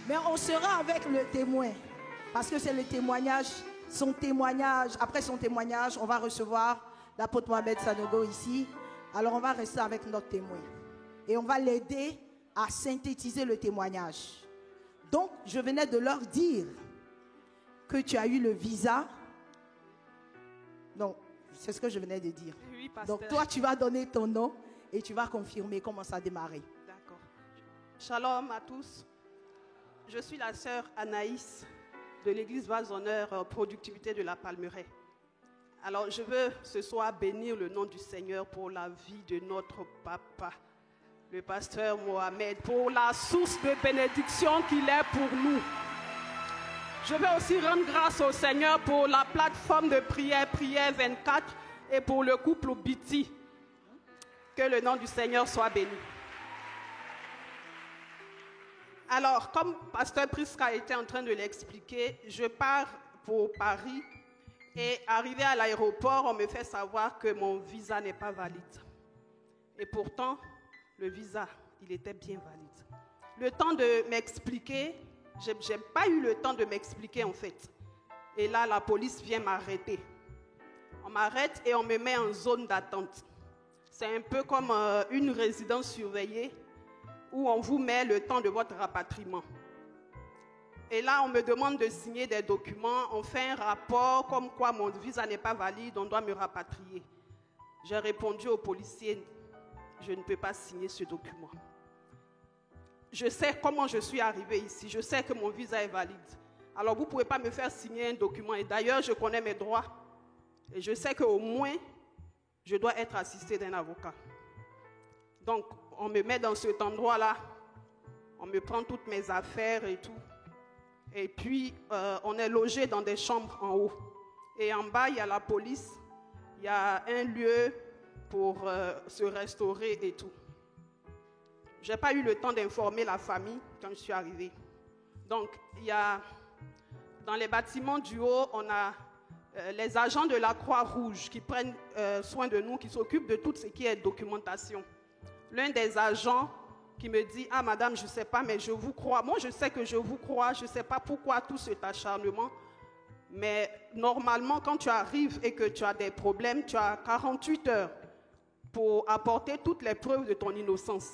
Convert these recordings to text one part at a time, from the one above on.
Mais on sera avec le témoin. Parce que c'est le témoignage, son témoignage. Après son témoignage, on va recevoir l'apôtre Mohamed Sanogo ici. Alors on va rester avec notre témoin. Et on va l'aider à synthétiser le témoignage. Donc, je venais de leur dire que tu as eu le visa. Donc, c'est ce que je venais de dire. Oui, pasteur. Donc, toi, tu vas donner ton nom et tu vas confirmer comment ça a démarré. D'accord. Shalom à tous. Je suis la sœur Anaïs de l'église Vase-Honneur Productivité de la Palmeraie. Alors, je veux ce soir bénir le nom du Seigneur pour la vie de notre papa, le pasteur Mohamed, pour la source de bénédiction qu'il est pour nous. Je veux aussi rendre grâce au Seigneur pour la plateforme de prière, Prière 24, et pour le couple Biti. Que le nom du Seigneur soit béni. Alors, comme pasteur Prisca était en train de l'expliquer, je pars pour Paris et arrivé à l'aéroport, on me fait savoir que mon visa n'est pas valide. Et pourtant, le visa, il était bien valide. Le temps de m'expliquer, je n'ai pas eu le temps de m'expliquer en fait. Et là, la police vient m'arrêter. On m'arrête et on me met en zone d'attente. C'est un peu comme une résidence surveillée où on vous met le temps de votre rapatriement. Et là, on me demande de signer des documents. On fait un rapport comme quoi mon visa n'est pas valide, on doit me rapatrier. J'ai répondu au policier, je ne peux pas signer ce document. Je sais comment je suis arrivée ici. Je sais que mon visa est valide. Alors, vous ne pouvez pas me faire signer un document. Et d'ailleurs, je connais mes droits. Et je sais qu'au moins, je dois être assistée d'un avocat. Donc, on me met dans cet endroit-là. On me prend toutes mes affaires et tout. Et puis, on est logé dans des chambres en haut. Et en bas, il y a la police. Il y a un lieu pour se restaurer et tout. Je n'ai pas eu le temps d'informer la famille quand je suis arrivée. Donc, il y a, dans les bâtiments du haut, on a les agents de la Croix-Rouge qui prennent soin de nous, qui s'occupent de tout ce qui est documentation. L'un des agents qui me dit « Ah, madame, je ne sais pas, mais je vous crois. » Moi, je sais que je vous crois. Je ne sais pas pourquoi tout cet acharnement. Mais normalement, quand tu arrives et que tu as des problèmes, tu as 48 heures pour apporter toutes les preuves de ton innocence.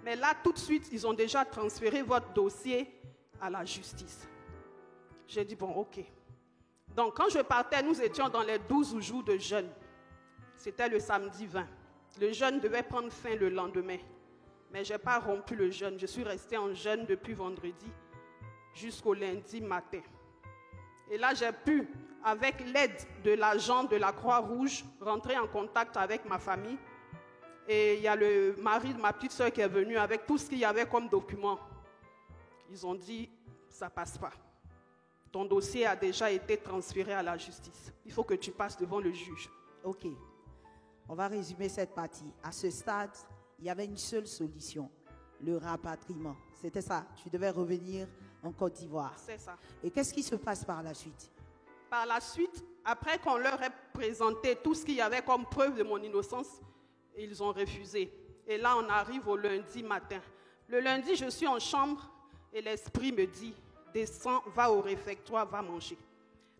Mais là, tout de suite, ils ont déjà transféré votre dossier à la justice. J'ai dit, bon, ok. Donc, quand je partais, nous étions dans les 12 jours de jeûne. C'était le samedi 20. Le jeûne devait prendre fin le lendemain. Mais je n'ai pas rompu le jeûne. Je suis restée en jeûne depuis vendredi jusqu'au lundi matin. Et là, j'ai pu, avec l'aide de l'agent de la Croix-Rouge, rentrer en contact avec ma famille. Et il y a le mari de ma petite soeur qui est venu avec tout ce qu'il y avait comme document. Ils ont dit, ça ne passe pas. Ton dossier a déjà été transféré à la justice. Il faut que tu passes devant le juge. Ok. On va résumer cette partie. À ce stade, il y avait une seule solution, le rapatriement. C'était ça. Tu devais revenir en Côte d'Ivoire. C'est ça. Et qu'est-ce qui se passe par la suite? Par la suite, après qu'on leur ait présenté tout ce qu'il y avait comme preuve de mon innocence, ils ont refusé. Et là, on arrive au lundi matin. Le lundi, je suis en chambre et l'esprit me dit, descends, va au réfectoire, va manger.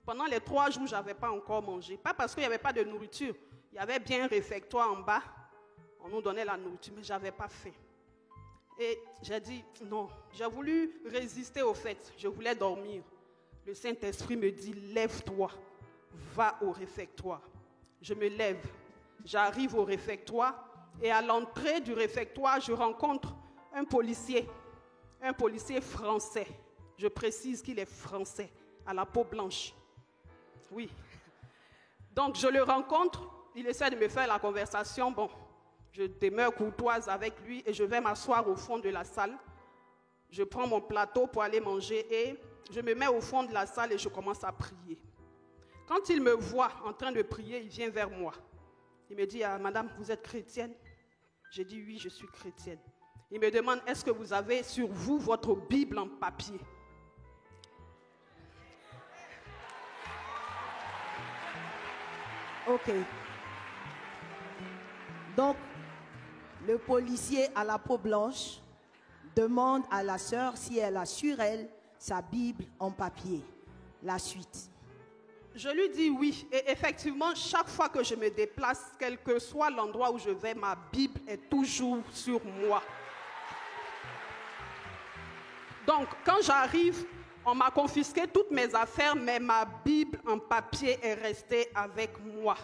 Pendant les 3 jours, je n'avais pas encore mangé. Pas parce qu'il n'y avait pas de nourriture. Il y avait bien un réfectoire en bas. On nous donnait la nourriture, mais je n'avais pas faim. Et j'ai dit, non, j'ai voulu résister au fait. Je voulais dormir. Le Saint-Esprit me dit, lève-toi, va au réfectoire. Je me lève. J'arrive au réfectoire et à l'entrée du réfectoire, je rencontre un policier français. Je précise qu'il est français, à la peau blanche. Oui. Donc je le rencontre, il essaie de me faire la conversation. Bon, je demeure courtoise avec lui et je vais m'asseoir au fond de la salle. Je prends mon plateau pour aller manger et je me mets au fond de la salle et je commence à prier. Quand il me voit en train de prier, il vient vers moi. Il me dit, ah, madame, vous êtes chrétienne? J'ai dit, oui, je suis chrétienne. Il me demande, est-ce que vous avez sur vous votre Bible en papier? Ok. Donc, le policier à la peau blanche demande à la sœur si elle a sur elle sa Bible en papier. La suite. Je lui dis oui. Et effectivement, chaque fois que je me déplace, quel que soit l'endroit où je vais, ma Bible est toujours sur moi. Donc, quand j'arrive, on m'a confisqué toutes mes affaires, mais ma Bible en papier est restée avec moi.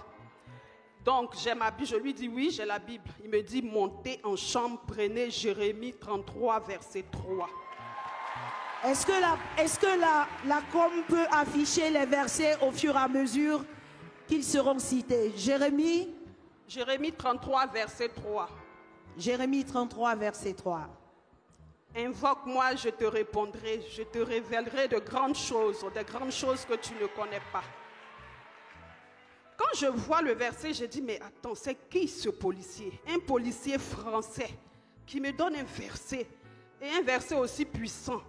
Donc, j'ai ma Bible. Je lui dis oui, j'ai la Bible. Il me dit, montez en chambre, prenez Jérémie 33, verset 3. Est-ce que la com peut afficher les versets au fur et à mesure qu'ils seront cités? Jérémie 33, verset 3. Jérémie 33, verset 3. Invoque-moi, je te répondrai, je te révélerai de grandes choses que tu ne connais pas. Quand je vois le verset, je dis, mais attends, c'est qui ce policier? Un policier français qui me donne un verset, et un verset aussi puissant.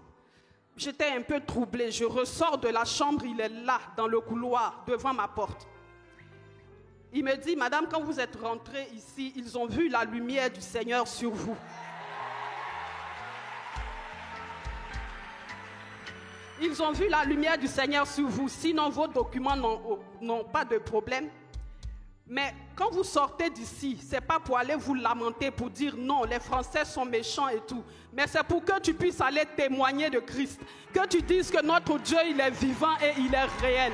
J'étais un peu troublée, je ressors de la chambre, il est là, dans le couloir, devant ma porte. Il me dit, madame, quand vous êtes rentrée ici, ils ont vu la lumière du Seigneur sur vous. Ils ont vu la lumière du Seigneur sur vous, sinon vos documents n'ont pas de problème. Mais quand vous sortez d'ici, ce n'est pas pour aller vous lamenter, pour dire non, les Français sont méchants et tout. Mais c'est pour que tu puisses aller témoigner de Christ. Que tu dises que notre Dieu, il est vivant et il est réel.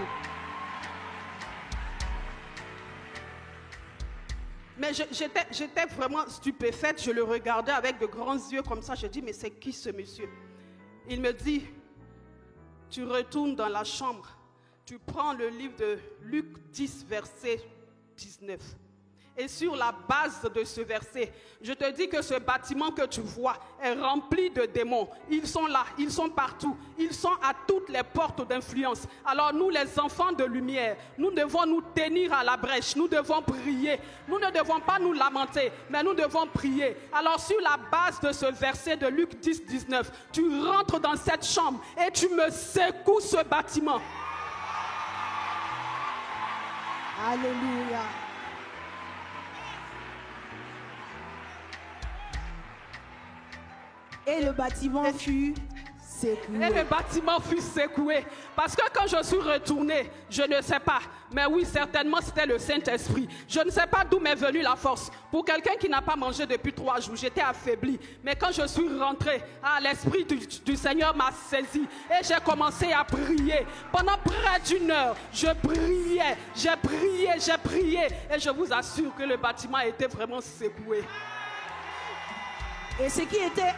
Mais j'étais vraiment stupéfaite. Je le regardais avec de grands yeux comme ça. Je dis, mais c'est qui ce monsieur? Il me dit, tu retournes dans la chambre. Tu prends le livre de Luc 10, verset 19. Et sur la base de ce verset, je te dis que ce bâtiment que tu vois est rempli de démons. Ils sont là, ils sont partout, ils sont à toutes les portes d'influence. Alors nous, les enfants de lumière, nous devons nous tenir à la brèche, nous devons prier. Nous ne devons pas nous lamenter, mais nous devons prier. Alors sur la base de ce verset de Luc 10, 19, tu rentres dans cette chambre et tu me secoues ce bâtiment. Alléluia. Et le bâtiment fut secoué. Et le bâtiment fut secoué. Parce que quand je suis retournée, je ne sais pas. Mais oui, certainement, c'était le Saint-Esprit. Je ne sais pas d'où m'est venue la force. Pour quelqu'un qui n'a pas mangé depuis 3 jours, j'étais affaiblie. Mais quand je suis rentrée, l'Esprit du Seigneur m'a saisi. Et j'ai commencé à prier. Pendant près d'1 heure, je priais. J'ai prié. Et je vous assure que le bâtiment a été vraiment secoué. Et ce qui était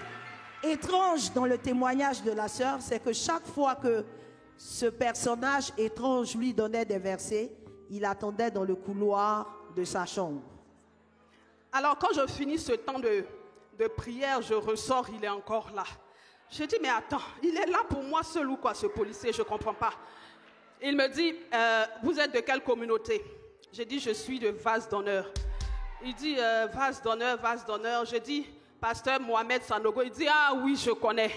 étrange dans le témoignage de la sœur, c'est que chaque fois que ce personnage étrange lui donnait des versets, il attendait dans le couloir de sa chambre. Alors quand je finis ce temps de prière, je ressors, il est encore là. Je dis, mais attends, il est là pour moi seul ou quoi, ce policier? Je ne comprends pas. Il me dit, vous êtes de quelle communauté? J'ai dit, je suis de Vase d'Honneur. Il dit, Vase d'Honneur. Je dis, Pasteur Mohamed Sanogo. Il dit, ah oui, je connais.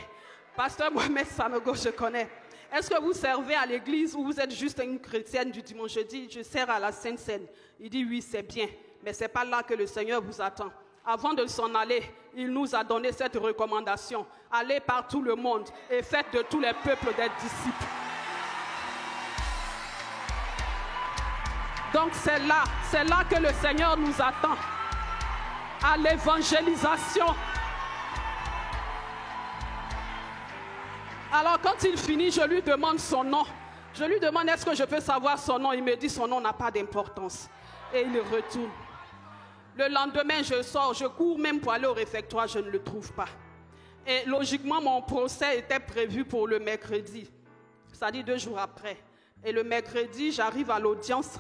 Pasteur Mohamed Sanogo, je connais. Est-ce que vous servez à l'église ou vous êtes juste une chrétienne du dimanche? Je dis, je sers à la Sainte Seine. Il dit, oui, c'est bien. Mais ce n'est pas là que le Seigneur vous attend. Avant de s'en aller, il nous a donné cette recommandation. Allez par tout le monde et faites de tous les peuples des disciples. Donc c'est là que le Seigneur nous attend. À l'évangélisation. Alors quand il finit, je lui demande son nom. Je lui demande, est-ce que je peux savoir son nom? Il me dit, son nom n'a pas d'importance. Et il retourne. Le lendemain, je sors, je cours même pour aller au réfectoire, je ne le trouve pas. Et logiquement, mon procès était prévu pour le mercredi. C'est-à-dire 2 jours après. Et le mercredi, j'arrive à l'audience.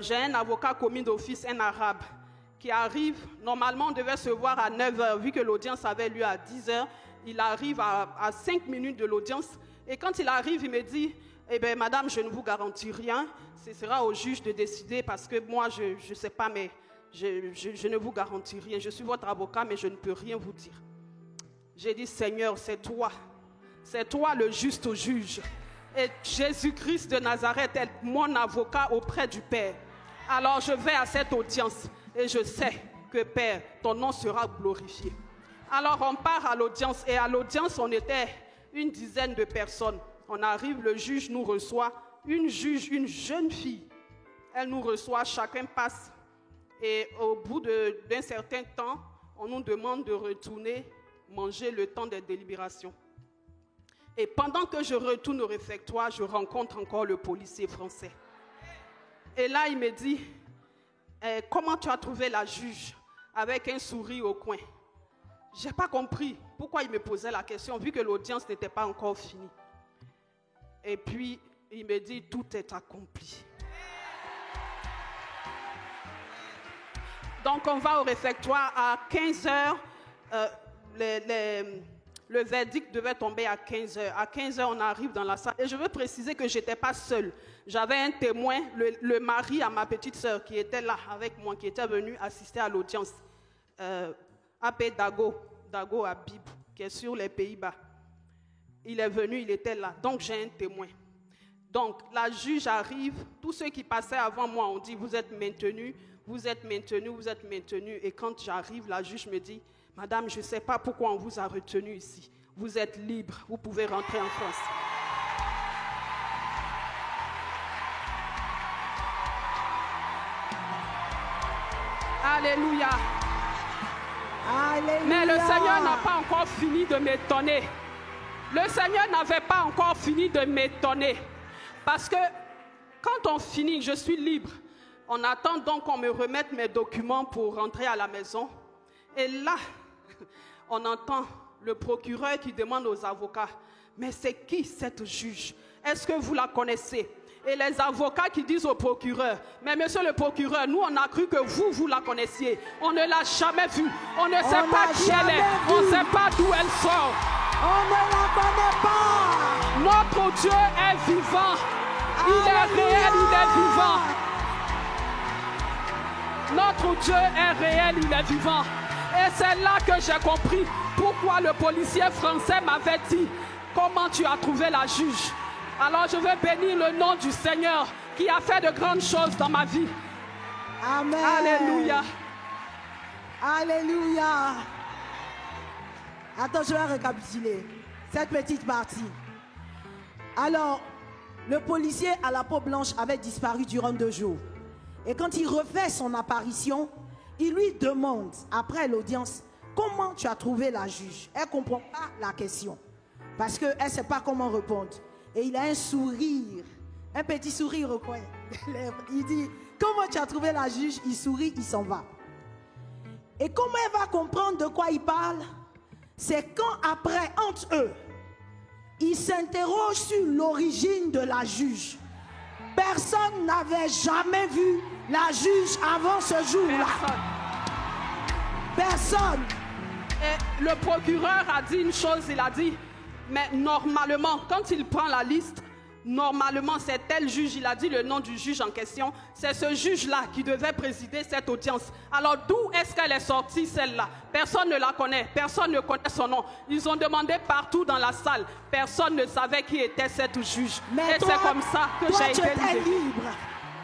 J'ai un avocat commis d'office, un arabe, qui arrive. Normalement, on devait se voir à 9h, vu que l'audience avait lieu à 10h. Il arrive à 5 minutes de l'audience. Et quand il arrive, il me dit, eh bien, madame, je ne vous garantis rien. Ce sera au juge de décider parce que moi, je ne sais pas, mais je ne vous garantis rien. Je suis votre avocat, mais je ne peux rien vous dire. J'ai dit, Seigneur, c'est toi. C'est toi le juste juge. Et Jésus-Christ de Nazareth est mon avocat auprès du Père. Alors je vais à cette audience et je sais que Père, ton nom sera glorifié. Alors on part à l'audience et à l'audience on était une dizaine de personnes. On arrive, le juge nous reçoit, une juge, une jeune fille. Elle nous reçoit, chacun passe et au bout d'un certain temps, on nous demande de retourner manger le temps des délibérations. Et pendant que je retourne au réfectoire, je rencontre encore le policier français. Et là, il me dit, comment tu as trouvé la juge? Avec un sourire au coin. Je n'ai pas compris pourquoi il me posait la question, vu que l'audience n'était pas encore finie. Et puis, il me dit, tout est accompli. Donc, on va au réfectoire à 15 heures. Le verdict devait tomber à 15 heures. À 15 heures, on arrive dans la salle. Et je veux préciser que je n'étais pas seule. J'avais un témoin, le mari à ma petite sœur, qui était là avec moi, qui était venu assister à l'audience. Appelé Dago Habib, qui est sur les Pays-Bas. Il est venu, il était là. Donc, j'ai un témoin. Donc, la juge arrive. Tous ceux qui passaient avant moi ont dit, vous êtes maintenus, vous êtes maintenus, vous êtes maintenus. Et quand j'arrive, la juge me dit, madame, je ne sais pas pourquoi on vous a retenu ici. Vous êtes libre, vous pouvez rentrer en France. Alléluia. Alléluia. Mais le Seigneur n'a pas encore fini de m'étonner. Le Seigneur n'avait pas encore fini de m'étonner. Parce que quand on finit, je suis libre. On attend donc qu'on me remette mes documents pour rentrer à la maison. Et là, on entend le procureur qui demande aux avocats, mais c'est qui cette juge? Est-ce que vous la connaissez? Et les avocats qui disent au procureur, mais monsieur le procureur, nous on a cru que vous la connaissiez. On ne l'a jamais vue. On ne sait pas qui elle est. On ne sait pas d'où elle sort. On ne la connaît pas. Notre Dieu est vivant. Il est réel, il est vivant. Notre Dieu est réel, il est vivant. Et c'est là que j'ai compris pourquoi le policier français m'avait dit, comment tu as trouvé la juge? Alors je veux bénir le nom du Seigneur qui a fait de grandes choses dans ma vie. Amen. Alléluia. Alléluia. Attends, je vais récapituler cette petite partie. Alors, le policier à la peau blanche avait disparu durant 2 jours. Et quand il refait son apparition, il lui demande, après l'audience, comment tu as trouvé la juge? Elle ne comprend pas la question. Parce qu'elle ne sait pas comment répondre. Et il a un sourire, un petit sourire au coin des lèvres. Il dit, comment tu as trouvé la juge? Il sourit, il s'en va. Et comment elle va comprendre de quoi il parle? C'est quand après, entre eux, ils s'interrogent sur l'origine de la juge. Personne n'avait jamais vu la juge avant ce jour-là. Personne. Et le procureur a dit une chose, il a dit, mais normalement, quand il prend la liste, normalement c'est tel juge, il a dit le nom du juge en question, c'est ce juge-là qui devait présider cette audience. Alors d'où est-ce qu'elle est sortie celle-là? Personne ne la connaît, personne ne connaît son nom. Ils ont demandé partout dans la salle, personne ne savait qui était cette juge. Mais et c'est comme ça que j'ai été libre.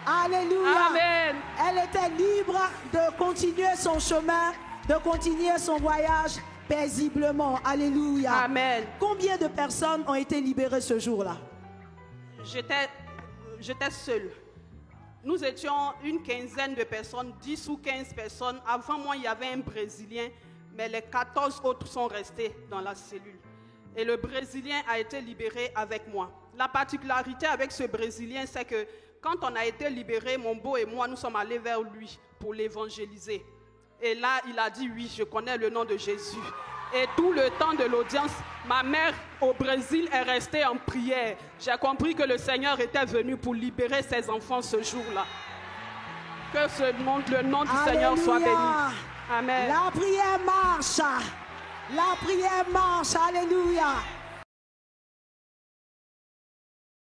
Alléluia. Amen. Elle était libre de continuer son chemin, de continuer son voyage paisiblement. Alléluia. Amen. Combien de personnes ont été libérées ce jour-là? J'étais seule. Nous étions une quinzaine de personnes, 10 ou 15 personnes. Avant moi, il y avait un Brésilien, mais les 14 autres sont restés dans la cellule. Et le Brésilien a été libéré avec moi. La particularité avec ce Brésilien, c'est que quand on a été libéré, mon beau et moi, nous sommes allés vers lui pour l'évangéliser. Et là, il a dit, oui, je connais le nom de Jésus. Et tout le temps de l'audience, ma mère au Brésil est restée en prière. J'ai compris que le Seigneur était venu pour libérer ses enfants ce jour-là. Que le nom du Seigneur soit béni. Amen. La prière marche. La prière marche. Alléluia.